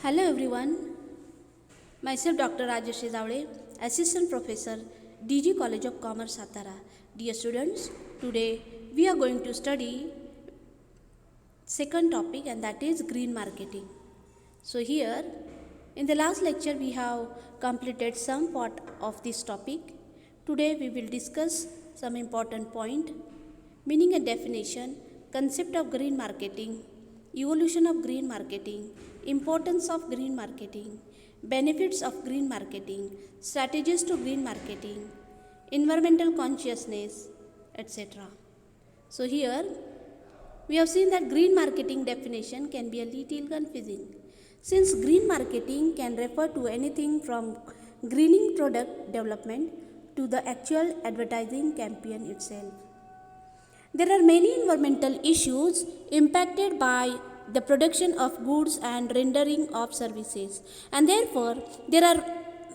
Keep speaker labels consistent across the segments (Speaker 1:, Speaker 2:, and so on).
Speaker 1: Hello everyone, myself Dr. Rajeshri Zavde, Assistant Professor, DG College of Commerce, Satara. Dear students, today we are going to study second topic and that is green marketing. So here, in the last lecture we have completed some part of this topic. Today we will discuss some important point, meaning and definition, concept of green marketing, evolution of green marketing, importance of green marketing, benefits of green marketing, strategies to green marketing, environmental consciousness, etc. So here we have seen that green marketing definition can be a little confusing, since green marketing can refer to anything from greening product development to the actual advertising campaign itself. There are many environmental issues impacted by the production of goods and rendering of services, and therefore, there are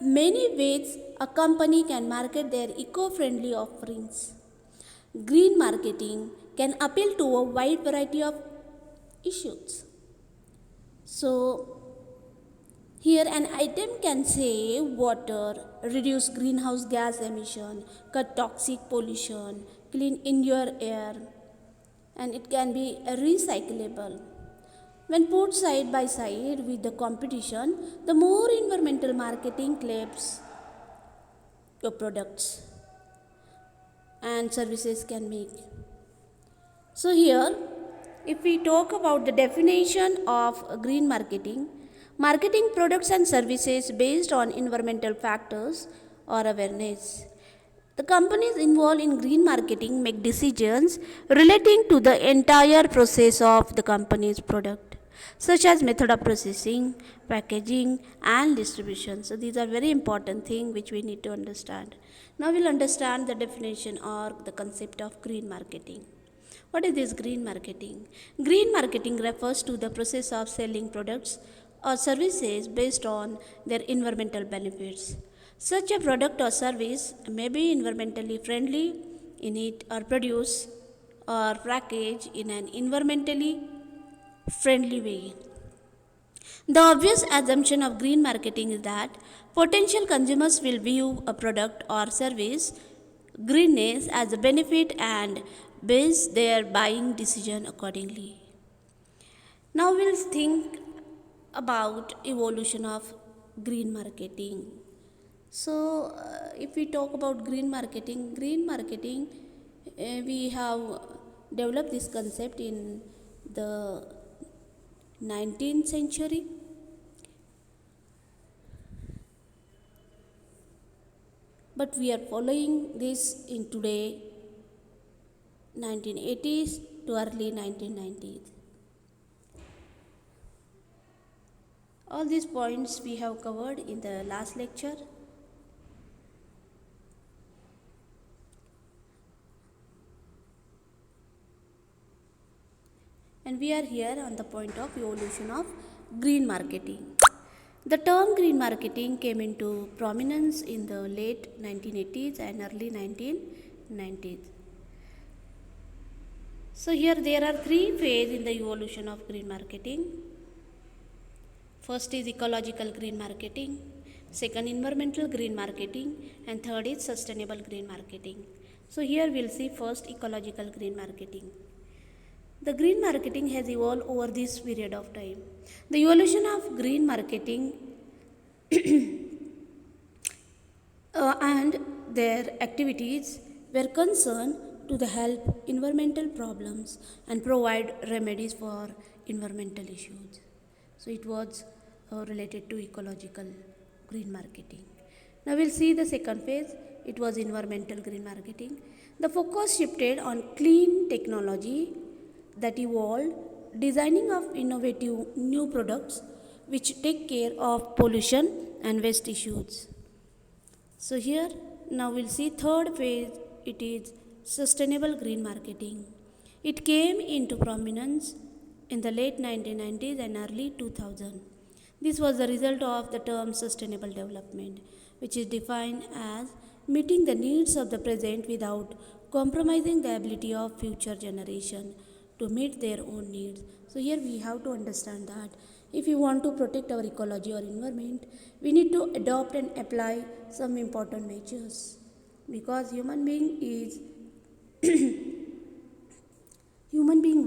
Speaker 1: many ways a company can market their eco friendly offerings. Green marketing can appeal to a wide variety of issues. So, here an item can say water, reduce greenhouse gas emission, cut toxic pollution, clean indoor air, and it can be recyclable. When put side by side with the competition, the more environmental marketing claims your products and services can make. So here, if we talk about the definition of green marketing, marketing products and services based on environmental factors or awareness. The companies involved in green marketing make decisions relating to the entire process of the company's product, such as method of processing, packaging, and distribution. So these are very important things which we need to understand. Now we'll understand the definition or the concept of green marketing. What is this green marketing? Green marketing refers to the process of selling products or services based on their environmental benefits. Such a product or service may be environmentally friendly in it or produce or package in an environmentally friendly way. The obvious assumption of green marketing is that potential consumers will view a product or service greenness as a benefit and base their buying decision accordingly. Now we'll think about evolution of green marketing. So if we talk about green marketing we have developed this concept in the 19th century. But we are following this in today 1980s to early 1990s. All these points we have covered in the last lecture. And we are here on the point of evolution of green marketing. The term green marketing came into prominence in the late 1980s and early 1990s. So here there are three phases in the evolution of green marketing. First is ecological green marketing, second environmental green marketing, and third is sustainable green marketing. So here we'll see first ecological green marketing. The green marketing has evolved over this period of time. The evolution of green marketing and their activities were concerned to the help environmental problems and provide remedies for environmental issues. So it was related to ecological green marketing. Now we'll see the second phase. It was environmental green marketing. The focus shifted on clean technology that evolved, designing of innovative new products which take care of pollution and waste issues. So here now we'll see third phase. It is sustainable green marketing. It came into prominence in the late 1990s and early 2000. This was the result of the term sustainable development, which is defined as meeting the needs of the present without compromising the ability of future generation to meet their own needs. So here we have to understand that If we want to protect our ecology or environment, we need to adopt and apply some important measures, because human being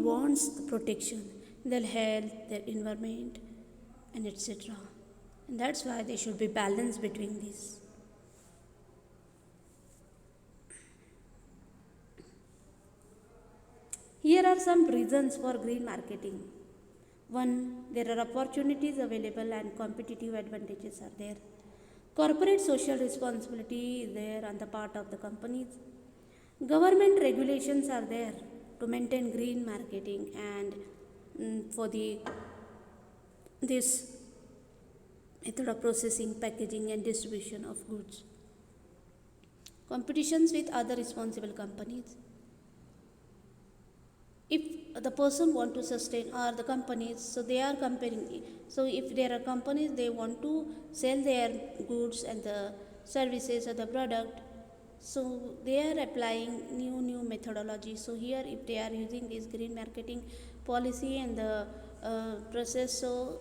Speaker 1: wants the protection, their health, their environment, and etc. And that's why there should be balance between these. Here are some reasons for green marketing. One, there are opportunities available and competitive advantages are there. Corporate social responsibility is there on the part of the companies. Government regulations are there to maintain green marketing and for this method of processing, packaging, and distribution of goods. Competitions with other responsible companies. If the person want to sustain, or the companies, so they are comparing, so if there are companies, they want to sell their goods and the services or the product, so they are applying new methodology. So here if they are using this green marketing policy and the process, so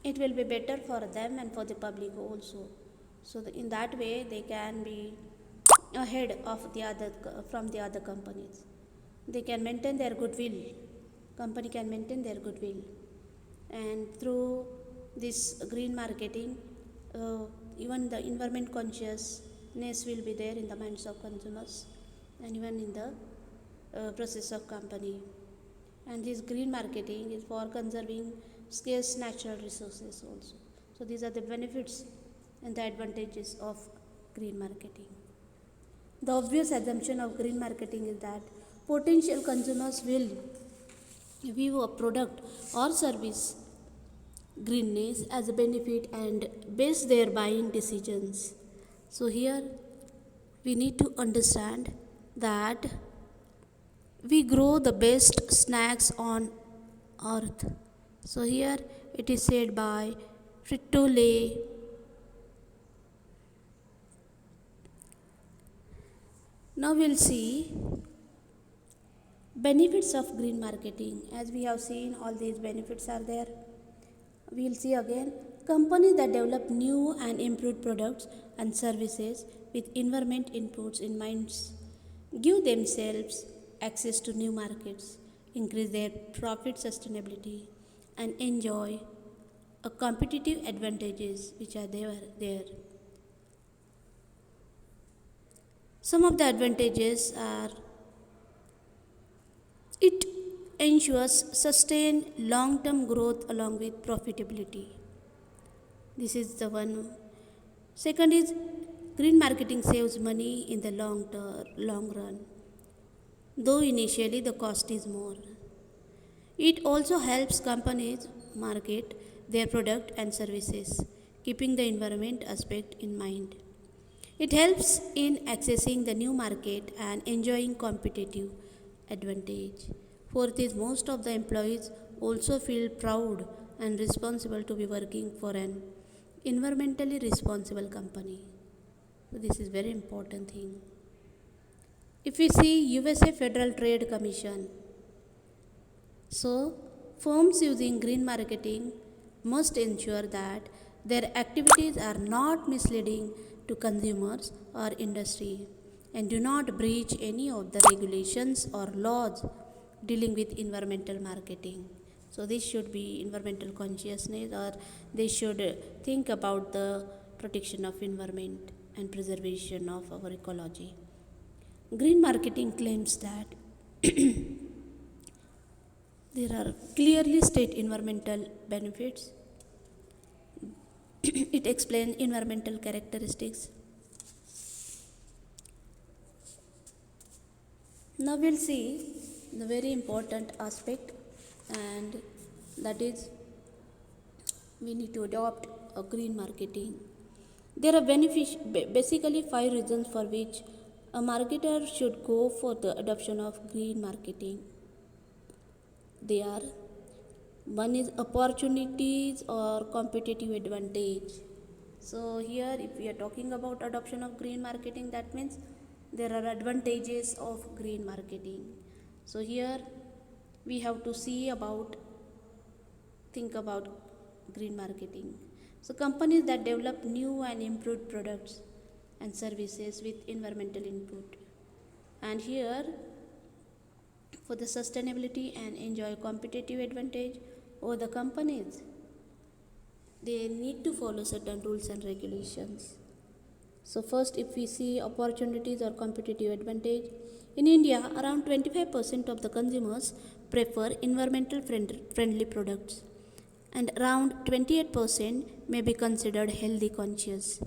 Speaker 1: it will be better for them and for the public also. So in that way they can be ahead of the other from the other companies. They can maintain their goodwill, company can maintain their goodwill, and through this green marketing, even the environment consciousness will be there in the minds of consumers and even in the process of company. And this green marketing is for conserving scarce natural resources also. So these are the benefits and the advantages of green marketing. The obvious assumption of green marketing is that potential consumers will view a product or service greenness as a benefit and base their buying decisions. So here we need to understand that we grow the best snacks on earth. So here it is said by Frito-Lay. Now we'll see benefits of green marketing. As we have seen, all these benefits are there. We'll see again companies that develop new and improved products and services with environment inputs in mind give themselves access to new markets, increase their profit sustainability, and enjoy a competitive advantages which are there. Some of the advantages are it ensures sustained long-term growth along with profitability. This is the one. Second is green marketing saves money in the long run, though initially the cost is more. It also helps companies market their product and services, keeping the environment aspect in mind. It helps in accessing the new market and enjoying competitive advantage. Fourth is most of the employees also feel proud and responsible to be working for an environmentally responsible company. So this is very important thing. If we see USA Federal Trade Commission, so firms using green marketing must ensure that their activities are not misleading to consumers or industry and do not breach any of the regulations or laws dealing with environmental marketing. So this should be environmental consciousness, or they should think about the protection of environment and preservation of our ecology. Green marketing claims that there are clearly stated environmental benefits. It explains environmental characteristics. Now we'll see the very important aspect, and that is we need to adopt a green marketing. There are basically 5 reasons for which a marketer should go for the adoption of green marketing. They are: one is opportunities or competitive advantage. So here if we are talking about adoption of green marketing, that means there are advantages of green marketing. So here we have to see about think about green marketing. So, companies that develop new and improved products and services with environmental input. And here, for the sustainability and enjoy competitive advantage over the companies, they need to follow certain rules and regulations. So, first, if we see opportunities or competitive advantage, in India, around 25% of the consumers prefer environmental friendly products, and around 28% may be considered healthy conscious.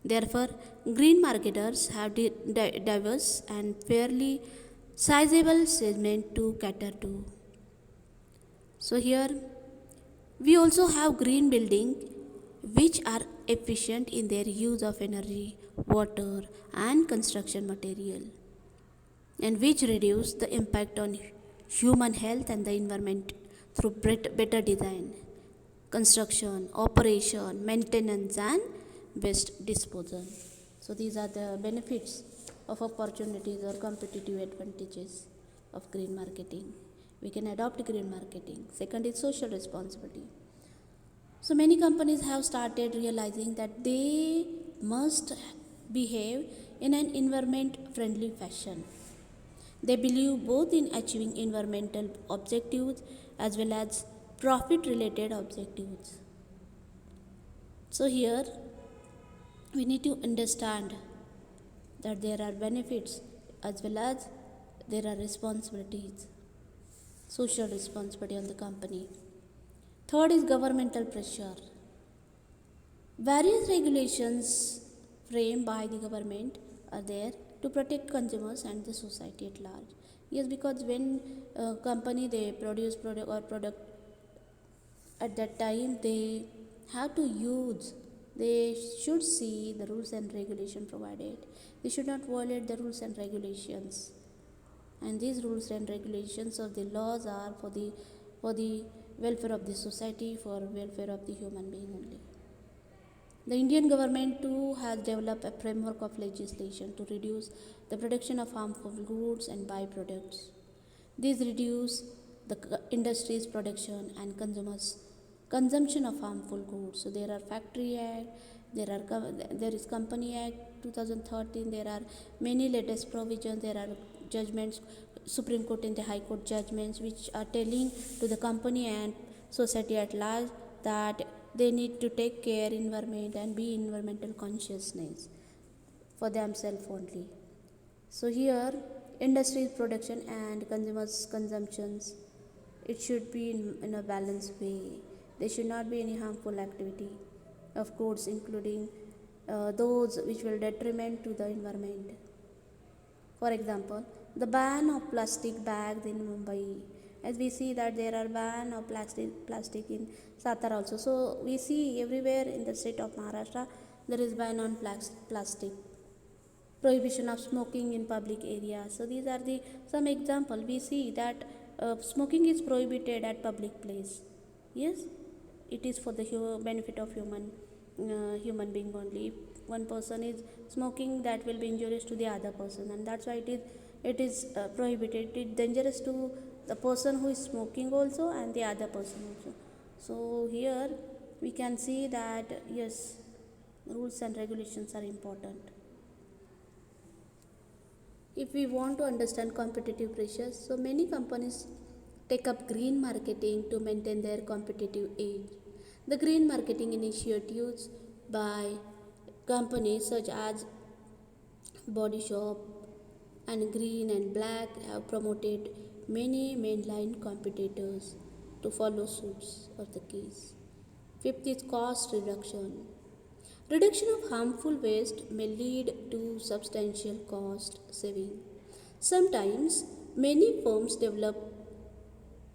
Speaker 1: Therefore, green marketers have diverse and fairly sizable segment to cater to. So, here we also have green building which are efficient in their use of energy, water, and construction material, and which reduce the impact on human health and the environment through better design, construction, operation, maintenance, and waste disposal. So, these are the benefits of opportunities or competitive advantages of green marketing. We can adopt green marketing. Second is social responsibility. So many companies have started realizing that they must behave in an environment friendly fashion. They believe both in achieving environmental objectives as well as profit related objectives. So here we need to understand that there are benefits as well as there are responsibilities, social responsibility on the company. Third is governmental pressure. Various regulations framed by the government are there to protect consumers and the society at large. Yes, because when a company they produce product at that time they have to use, they should see the rules and regulation provided. They should not violate the rules and regulations. And these rules and regulations of the laws are for the welfare of the society, for welfare of the human being only. The Indian government too has developed a framework of legislation to reduce the production of harmful goods and byproducts. These reduce the industry's production and consumers' consumption of harmful goods. So there are Factory Act, there is Company Act 2013. There are many latest provisions. There are judgments, Supreme Court and the High Court judgments, which are telling to the company and society at large that they need to take care environment and be environmental consciousness for themselves only. So here, industry's production and consumers' consumptions, it should be in a balanced way. There should not be any harmful activity of goods, including those which will detriment to the environment. For example, the ban of plastic bags in Mumbai. As we see that there are ban of plastic in Satara also. So we see everywhere in the state of Maharashtra there is ban on plastic. Prohibition of smoking in public areas. So these are the some example. We see that smoking is prohibited at public place. Yes, it is for the benefit of human being only. If one person is smoking, that will be injurious to the other person, and that's why it is prohibited. It is dangerous to the person who is smoking also and the other person also. So here we can see that yes, rules and regulations are important. If we want to understand competitive pressures, so many companies take up green marketing to maintain their competitive edge. The green marketing initiatives by companies such as Body Shop and Green and Black have promoted many mainline competitors to follow suits of the case. Fifth is cost reduction. Reduction of harmful waste may lead to substantial cost saving. Sometimes many firms develop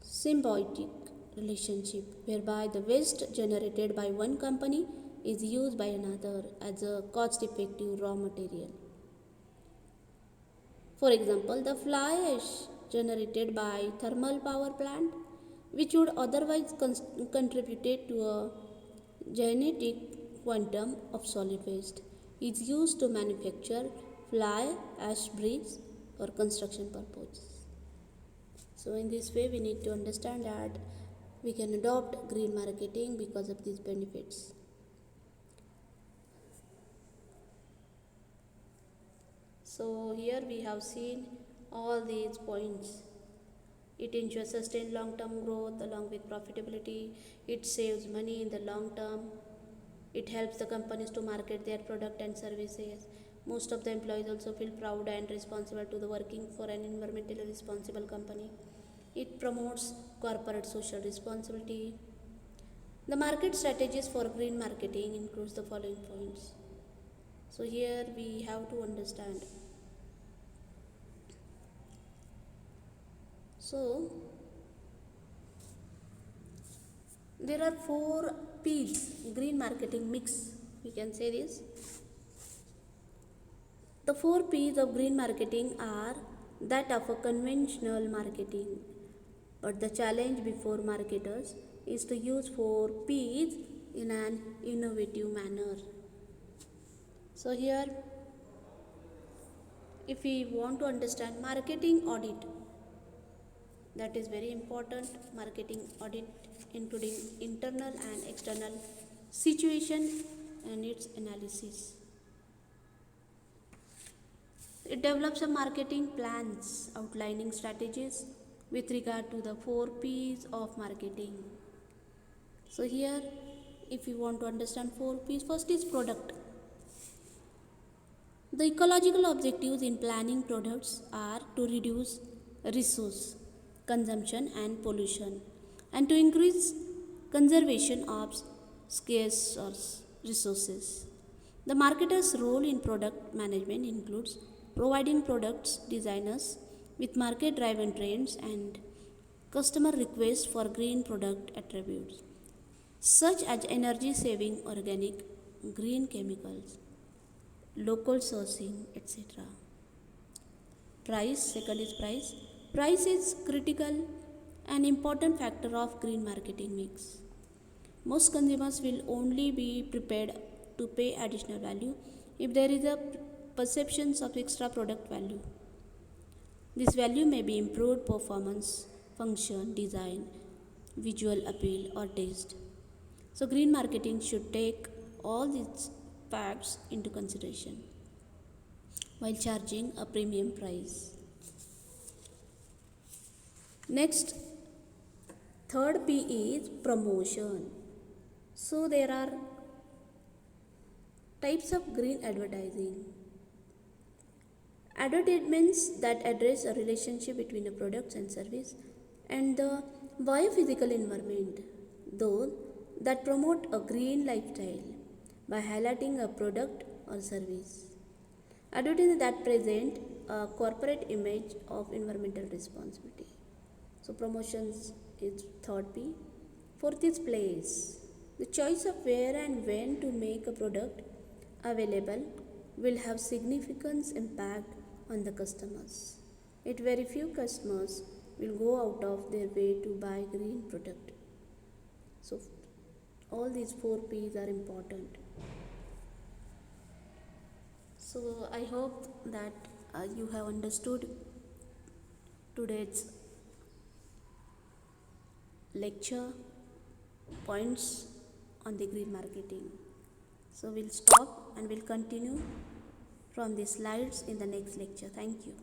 Speaker 1: symbiotic relationship whereby the waste generated by one company is used by another as a cost effective raw material. For example, the fly ash generated by thermal power plant, which would otherwise contribute to a genetic quantum of solid waste, is used to manufacture fly ash bricks for construction purposes. So in this way we need to understand that we can adopt green marketing because of these benefits. So here we have seen all these points. It ensures sustained long-term growth along with profitability. It saves money in the long term. It helps the companies to market their product and services. Most of the employees also feel proud and responsible to the working for an environmentally responsible company. It promotes corporate social responsibility. The market strategies for green marketing includes the following points. So here we have to understand. So there are 4 P's green marketing mix. We can say this. The 4 P's of green marketing are that of a conventional marketing. But the challenge before marketers is to use 4 P's in an innovative manner. So here, if we want to understand marketing audit, that is very important. Marketing audit including internal and external situation and its analysis. It develops a marketing plans outlining strategies with regard to the 4 P's of marketing. So here, if you want to understand 4 P's, first is product. The ecological objectives in planning products are to reduce resource consumption and pollution and to increase conservation of scarce resources. The marketer's role in product management includes providing products designers with market driven trends and customer requests for green product attributes such as energy saving organic, green chemicals, local sourcing, etc. Price, second is price. Price is critical and important factor of green marketing mix. Most consumers will only be prepared to pay additional value if there is a perception of extra product value. This value may be improved performance, function, design, visual appeal, or taste. So, green marketing should take all these facts into consideration while charging a premium price. Next, third P is promotion. So, there are types of green advertising. Advertisements that address a relationship between a product and service and the biophysical environment. Those that promote a green lifestyle by highlighting a product or service. Advertisements that present a corporate image of environmental responsibility. So promotions is third P. Fourth is place. The choice of where and when to make a product available will have significant impact on the customers. Yet very few customers will go out of their way to buy green product. So all these 4 P's are important. So I hope that you have understood today's lecture points on the green marketing. So we'll stop and we'll continue from the slides in the next lecture. Thank you.